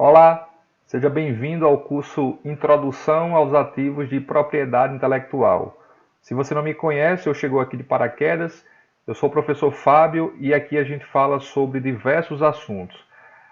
Olá, seja bem-vindo ao curso Introdução aos Ativos de Propriedade Intelectual. Se você não me conhece ou chegou aqui de paraquedas, eu sou o professor Fábio e aqui a gente fala sobre diversos assuntos.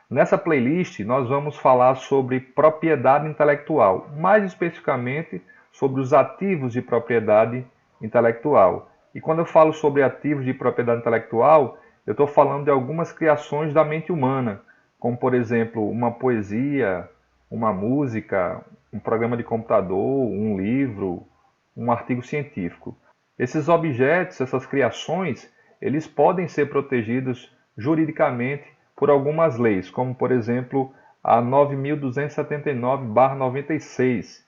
Nessa playlist, nós vamos falar sobre propriedade intelectual, mais especificamente sobre os ativos de propriedade intelectual. E quando eu falo sobre ativos de propriedade intelectual, eu estou falando de algumas criações da mente humana, como, por exemplo, uma poesia, uma música, um programa de computador, um livro, um artigo científico. Esses objetos, essas criações, eles podem ser protegidos juridicamente por algumas leis, como, por exemplo, a 9.279/96,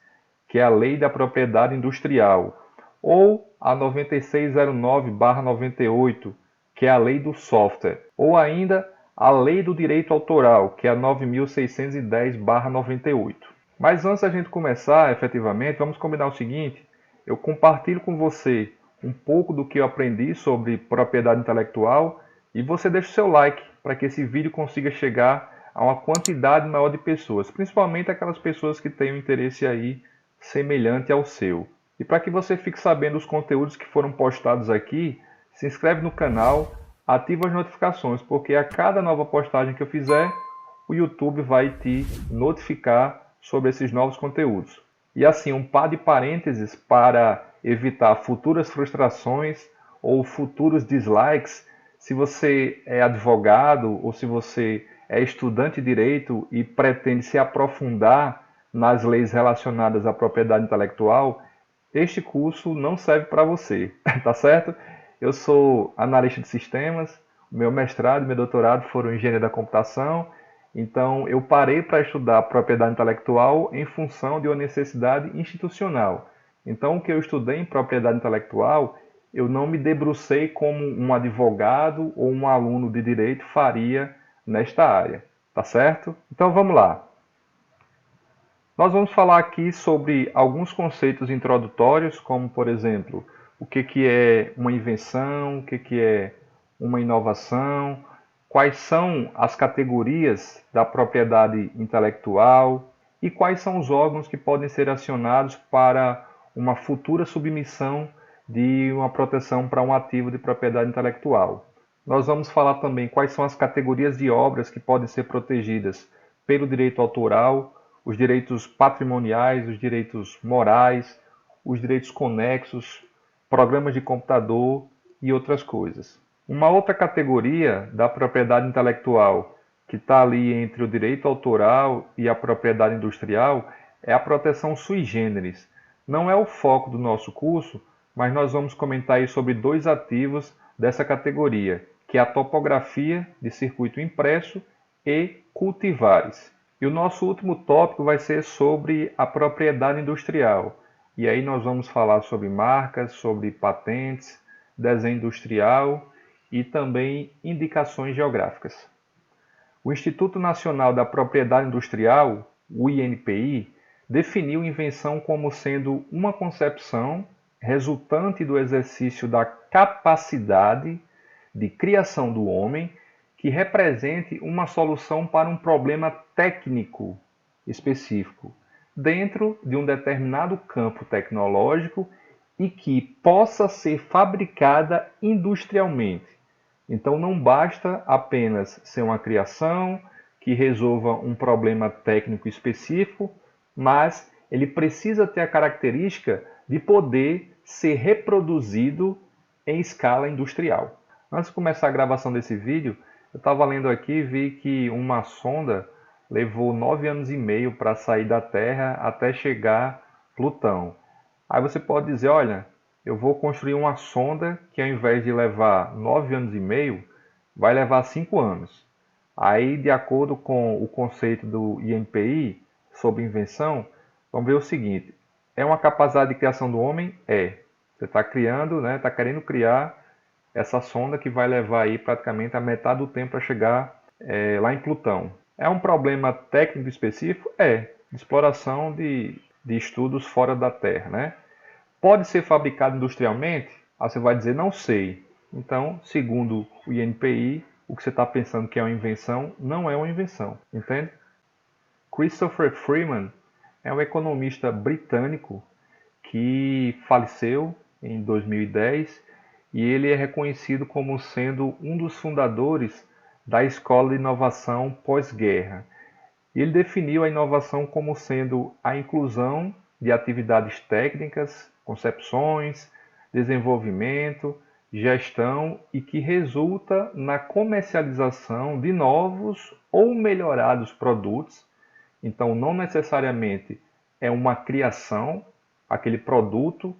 que é a Lei da Propriedade Industrial, ou a 9609/98, que é a Lei do Software, ou ainda a Lei do Direito Autoral, que é a 9.610/98. Mas antes da gente começar, efetivamente, vamos combinar o seguinte: eu compartilho com você um pouco do que eu aprendi sobre propriedade intelectual e você deixa o seu like para que esse vídeo consiga chegar a uma quantidade maior de pessoas, principalmente aquelas pessoas que têm um interesse aí semelhante ao seu. E para que você fique sabendo os conteúdos que foram postados aqui, se inscreve no canal, ativa as notificações, porque a cada nova postagem que eu fizer, o YouTube vai te notificar sobre esses novos conteúdos. E assim, um par de parênteses para evitar futuras frustrações ou futuros dislikes. Se você é advogado ou se você é estudante de direito e pretende se aprofundar nas leis relacionadas à propriedade intelectual, este curso não serve para você, tá certo? Eu sou analista de sistemas, meu mestrado e meu doutorado foram em engenharia da computação, então eu parei para estudar propriedade intelectual em função de uma necessidade institucional. Então o que eu estudei em propriedade intelectual, eu não me debrucei como um advogado ou um aluno de direito faria nesta área, tá certo? Então vamos lá. Nós vamos falar aqui sobre alguns conceitos introdutórios, como, por exemplo, o que é uma invenção, o que é uma inovação, quais são as categorias da propriedade intelectual e quais são os órgãos que podem ser acionados para uma futura submissão de uma proteção para um ativo de propriedade intelectual. Nós vamos falar também quais são as categorias de obras que podem ser protegidas pelo direito autoral, os direitos patrimoniais, os direitos morais, os direitos conexos, programas de computador e outras coisas. Uma outra categoria da propriedade intelectual que está ali entre o direito autoral e a propriedade industrial é a proteção sui generis. Não é o foco do nosso curso, mas nós vamos comentar aí sobre dois ativos dessa categoria, que é a topografia de circuito impresso e cultivares. E o nosso último tópico vai ser sobre a propriedade industrial. E aí nós vamos falar sobre marcas, sobre patentes, desenho industrial e também indicações geográficas. O Instituto Nacional da Propriedade Industrial, o INPI, definiu invenção como sendo uma concepção resultante do exercício da capacidade de criação do homem que represente uma solução para um problema técnico específico, dentro de um determinado campo tecnológico e que possa ser fabricada industrialmente. Então não basta apenas ser uma criação que resolva um problema técnico específico, mas ele precisa ter a característica de poder ser reproduzido em escala industrial. Antes de começar a gravação desse vídeo, eu estava lendo aqui e vi que uma sonda levou 9 anos e meio para sair da Terra até chegar Plutão. Aí você pode dizer, olha, eu vou construir uma sonda que ao invés de levar 9 anos e meio, vai levar 5 anos. Aí, de acordo com o conceito do INPI sobre invenção, vamos ver o seguinte, é uma capacidade de criação do homem? É. Você está criando, né, está querendo criar essa sonda que vai levar aí praticamente a metade do tempo para chegar lá em Plutão. É um problema técnico específico? É. De exploração de estudos fora da Terra, né? Pode ser fabricado industrialmente? Aí você vai dizer, não sei. Então, segundo o INPI, o que você está pensando que é uma invenção, não é uma invenção, entende? Christopher Freeman é um economista britânico que faleceu em 2010 e ele é reconhecido como sendo um dos fundadores da Escola de Inovação pós-guerra. E ele definiu a inovação como sendo a inclusão de atividades técnicas, concepções, desenvolvimento, gestão e que resulta na comercialização de novos ou melhorados produtos. Então, não necessariamente é uma criação, aquele produto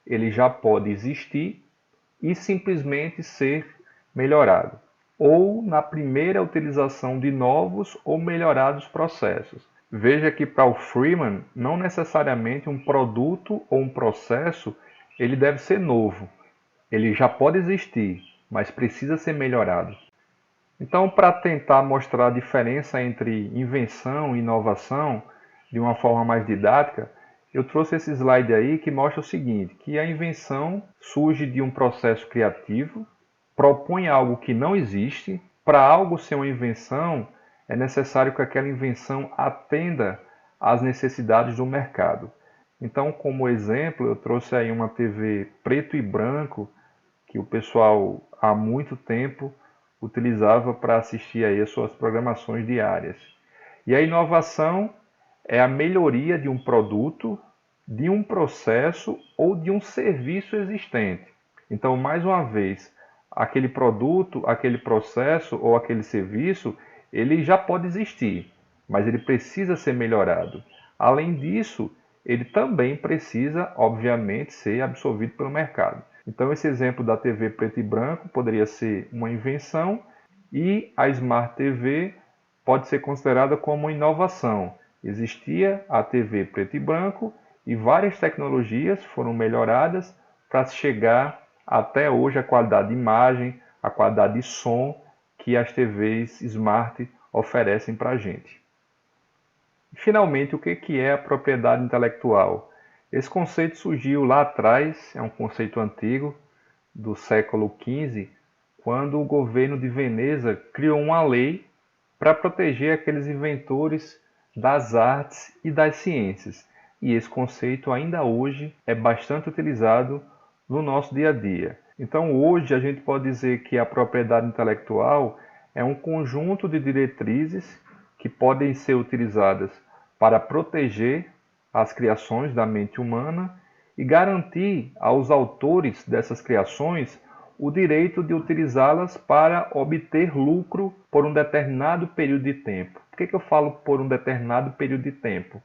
ele já pode existir e simplesmente ser melhorado, ou na primeira utilização de novos ou melhorados processos. Veja que para o Freeman, não necessariamente um produto ou um processo ele deve ser novo. Ele já pode existir, mas precisa ser melhorado. Então, para tentar mostrar a diferença entre invenção e inovação de uma forma mais didática, eu trouxe esse slide aí que mostra o seguinte, que a invenção surge de um processo criativo, propõe algo que não existe. Para algo ser uma invenção, é necessário que aquela invenção atenda às necessidades do mercado. Então, como exemplo, eu trouxe aí uma TV preto e branco que o pessoal há muito tempo utilizava para assistir aí as suas programações diárias. E a inovação é a melhoria de um produto, de um processo ou de um serviço existente. Então, mais uma vez, aquele produto, aquele processo ou aquele serviço, ele já pode existir, mas ele precisa ser melhorado. Além disso, ele também precisa, obviamente, ser absorvido pelo mercado. Então, esse exemplo da TV preto e branco poderia ser uma invenção e a Smart TV pode ser considerada como uma inovação. Existia a TV preto e branco e várias tecnologias foram melhoradas para chegar até hoje a qualidade de imagem, a qualidade de som que as TVs Smart oferecem para a gente. Finalmente, o que é a propriedade intelectual? Esse conceito surgiu lá atrás, é um conceito antigo, do século XV, quando o governo de Veneza criou uma lei para proteger aqueles inventores das artes e das ciências. E esse conceito ainda hoje é bastante utilizado no nosso dia a dia. Então, hoje a gente pode dizer que a propriedade intelectual é um conjunto de diretrizes que podem ser utilizadas para proteger as criações da mente humana e garantir aos autores dessas criações o direito de utilizá-las para obter lucro por um determinado período de tempo. Por que eu falo por um determinado período de tempo?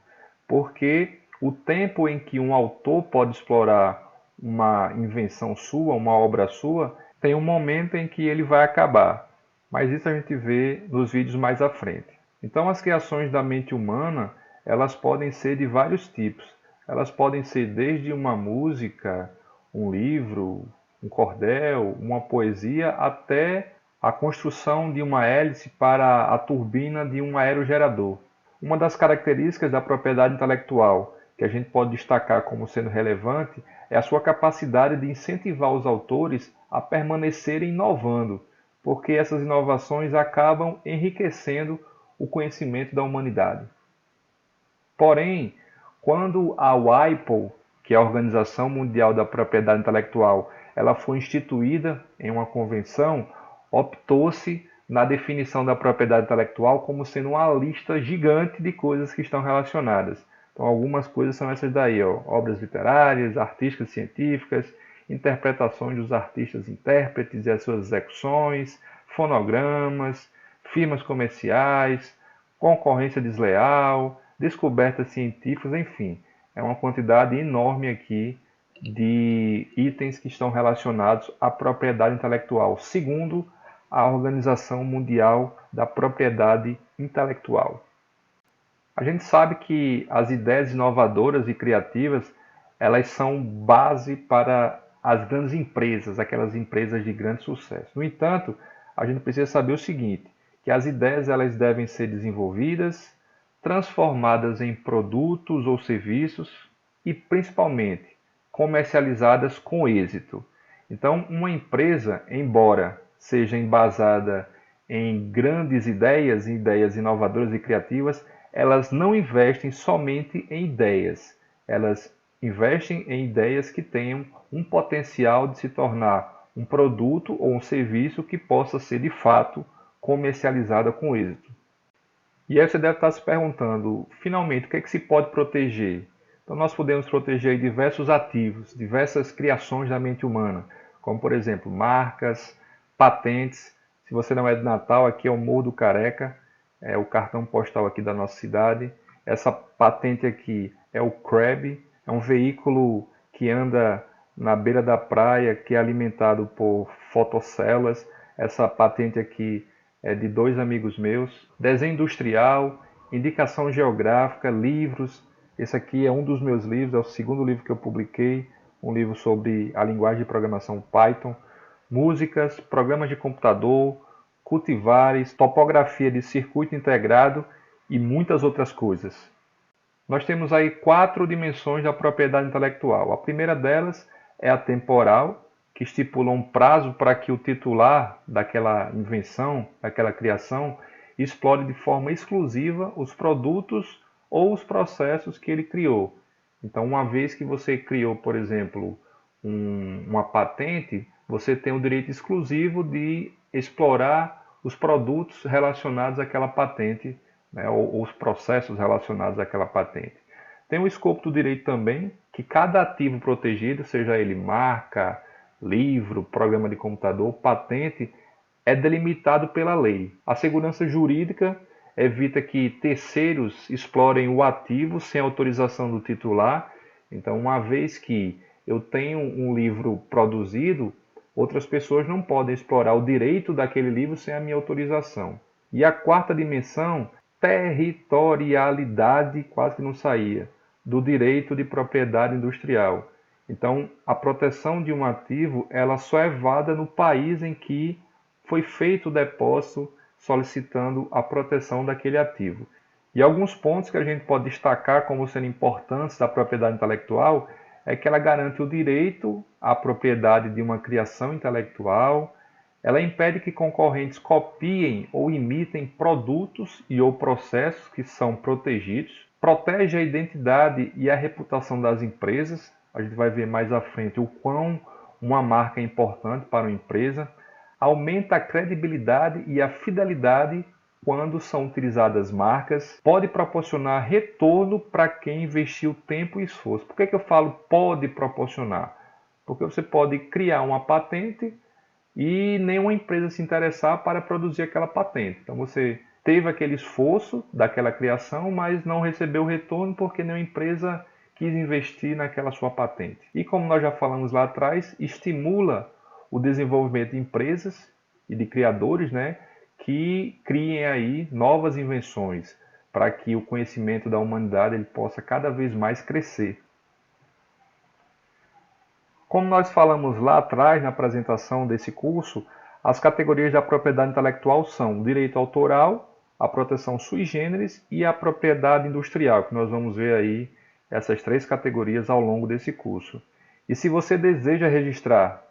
Porque o tempo em que um autor pode explorar uma invenção sua, uma obra sua, tem um momento em que ele vai acabar. Mas isso a gente vê nos vídeos mais à frente. Então, as criações da mente humana, elas podem ser de vários tipos. Elas podem ser desde uma música, um livro, um cordel, uma poesia, até a construção de uma hélice para a turbina de um aerogerador. Uma das características da propriedade intelectual que a gente pode destacar como sendo relevante é a sua capacidade de incentivar os autores a permanecerem inovando, porque essas inovações acabam enriquecendo o conhecimento da humanidade. Porém, quando a WIPO, que é a Organização Mundial da Propriedade Intelectual, ela foi instituída em uma convenção, optou-se na definição da propriedade intelectual como sendo uma lista gigante de coisas que estão relacionadas. Então, algumas coisas são essas daí, ó, obras literárias, artísticas, científicas, interpretações dos artistas intérpretes e as suas execuções, fonogramas, firmas comerciais, concorrência desleal, descobertas científicas, enfim. É uma quantidade enorme aqui de itens que estão relacionados à propriedade intelectual, segundo a Organização Mundial da Propriedade Intelectual. A gente sabe que as ideias inovadoras e criativas, elas são base para as grandes empresas, aquelas empresas de grande sucesso. No entanto, a gente precisa saber o seguinte, que as ideias elas devem ser desenvolvidas, transformadas em produtos ou serviços e, principalmente, comercializadas com êxito. Então, uma empresa, embora seja embasada em grandes ideias, ideias inovadoras e criativas, elas não investem somente em ideias, elas investem em ideias que tenham um potencial de se tornar um produto ou um serviço que possa ser de fato comercializada com êxito. E aí você deve estar se perguntando, finalmente, o que é que se pode proteger? Então nós podemos proteger diversos ativos, diversas criações da mente humana, como por exemplo, marcas, patentes. Se você não é de Natal, aqui é o Morro do Careca, é o cartão postal aqui da nossa cidade. Essa patente aqui é o Crab, é um veículo que anda na beira da praia, que é alimentado por fotocélulas. Essa patente aqui é de dois amigos meus. Desenho industrial, indicação geográfica, livros. Esse aqui é um dos meus livros, é o segundo livro que eu publiquei, um livro sobre a linguagem de programação Python. Músicas, programas de computador, cultivares, topografia de circuito integrado e muitas outras coisas. Nós temos aí 4 dimensões da propriedade intelectual. A primeira delas é a temporal, que estipula um prazo para que o titular daquela invenção, daquela criação, explore de forma exclusiva os produtos ou os processos que ele criou. Então, uma vez que você criou, por exemplo, uma patente, você tem o direito exclusivo de explorar os produtos relacionados àquela patente, né, ou os processos relacionados àquela patente. Tem o escopo do direito também, que cada ativo protegido, seja ele marca, livro, programa de computador, patente, é delimitado pela lei. A segurança jurídica evita que terceiros explorem o ativo sem autorização do titular. Então, uma vez que eu tenho um livro produzido, outras pessoas não podem explorar o direito daquele livro sem a minha autorização. E a quarta dimensão, territorialidade, quase que não saía, do direito de propriedade industrial. Então, a proteção de um ativo, ela só é válida no país em que foi feito o depósito solicitando a proteção daquele ativo. E alguns pontos que a gente pode destacar como sendo importantes da propriedade intelectual é que ela garante o direito à propriedade de uma criação intelectual, ela impede que concorrentes copiem ou imitem produtos e ou processos que são protegidos, protege a identidade e a reputação das empresas. A gente vai ver mais à frente o quão uma marca é importante para uma empresa, aumenta a credibilidade e a fidelidade quando são utilizadas marcas, pode proporcionar retorno para quem investiu tempo e esforço. Por que eu falo pode proporcionar? Porque você pode criar uma patente e nenhuma empresa se interessar para produzir aquela patente. Então você teve aquele esforço daquela criação, mas não recebeu retorno porque nenhuma empresa quis investir naquela sua patente. E como nós já falamos lá atrás, estimula o desenvolvimento de empresas e de criadores, né, que criem aí novas invenções para que o conhecimento da humanidade ele possa cada vez mais crescer. Como nós falamos lá atrás na apresentação desse curso, as categorias da propriedade intelectual são o direito autoral, a proteção sui generis e a propriedade industrial, que nós vamos ver aí essas 3 categorias ao longo desse curso. E se você deseja registrar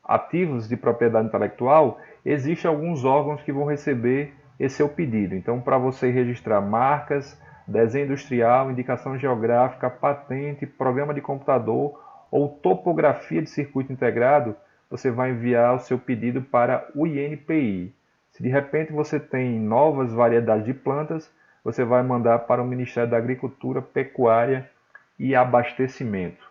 ativos de propriedade intelectual, existem alguns órgãos que vão receber esse seu pedido. Então, para você registrar marcas, desenho industrial, indicação geográfica, patente, programa de computador ou topografia de circuito integrado, você vai enviar o seu pedido para o INPI. Se de repente você tem novas variedades de plantas, você vai mandar para o Ministério da Agricultura, Pecuária e Abastecimento.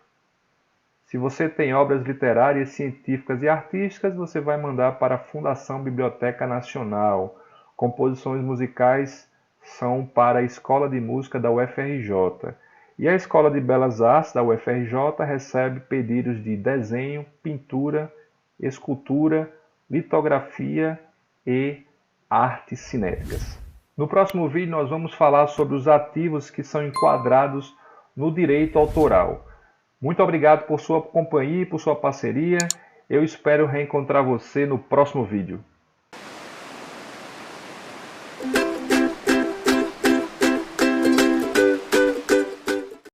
Se você tem obras literárias, científicas e artísticas, você vai mandar para a Fundação Biblioteca Nacional. Composições musicais são para a Escola de Música da UFRJ. E a Escola de Belas Artes da UFRJ recebe pedidos de desenho, pintura, escultura, litografia e artes cinéticas. No próximo vídeo nós vamos falar sobre os ativos que são enquadrados no direito autoral. Muito obrigado por sua companhia e por sua parceria. Eu espero reencontrar você no próximo vídeo.